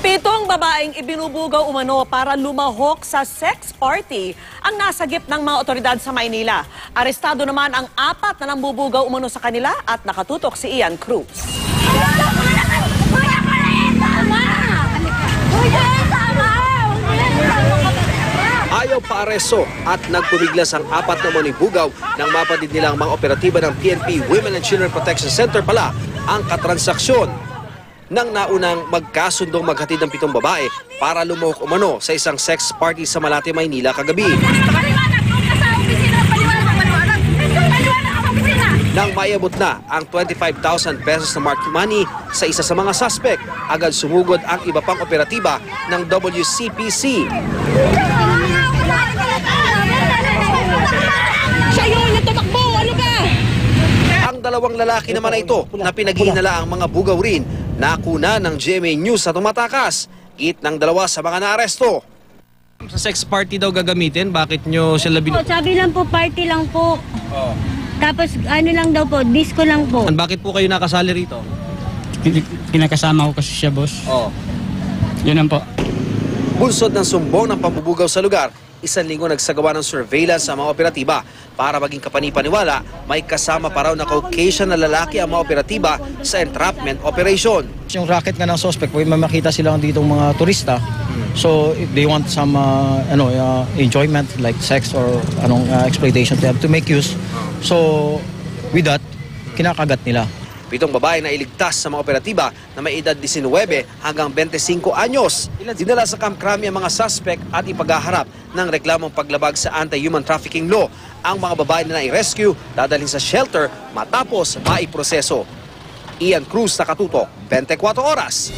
Pitong babaeng ibinubugaw umano para lumahok sa sex party ang nasagip ng mga otoridad sa Maynila. Arestado naman ang 4 na nambubugaw umano sa kanila at nakatutok si Ian Cruz. Ayaw paaresto at nagpumiglas ang 4 na manibugaw nang mapatid nilang mga operatiba ng PNP Women and Children Protection Center pala ang katransaksyon nang naunang magkasundong maghatid ng 7 babae para lumahok umano sa isang sex party sa Malate, Maynila kagabi. Nang mayabot na ang 25,000 pesos na marked money sa isa sa mga suspect, agad sumugod ang iba pang operatiba ng WCPC. Ang 2 lalaki naman na ito na pinaghihinala ang mga bugaw rin, nakuna ng GMA News na tumatakas. Git ng 2 sa mga naaresto. Sa sex party daw gagamitin, bakit nyo sila Sabi lang po, party lang po. Oh. Tapos ano lang daw po, disco lang po. Bakit po kayo nakasali rito? Pinakasama ko kasi siya, boss. Oh. Yun lang po. Bunsod ng sumbong ng pambubugaw sa lugar, 1 linggo nagsagawa ng surveillance sa mga operatiba. Para maging kapanipaniwala, may kasama pa raw na Caucasian na lalaki ang mga operatiba sa entrapment operation. Yung racket nga ng suspect, may makita silang dito mga turista. So if they want some enjoyment like sex or exploitation, they have to make use. So with that, kinakagat nila. 7 babae na iligtas sa mga operatiba na may edad 19 hanggang 25 anyos. Dinala sa Camp Crame ang mga suspect at ipaghaharap ng reklamong paglabag sa anti-human trafficking law. Ang mga babae na nai-rescue dadalhin sa shelter matapos maiproseso. Ian Cruz, nakatutok, 24 oras.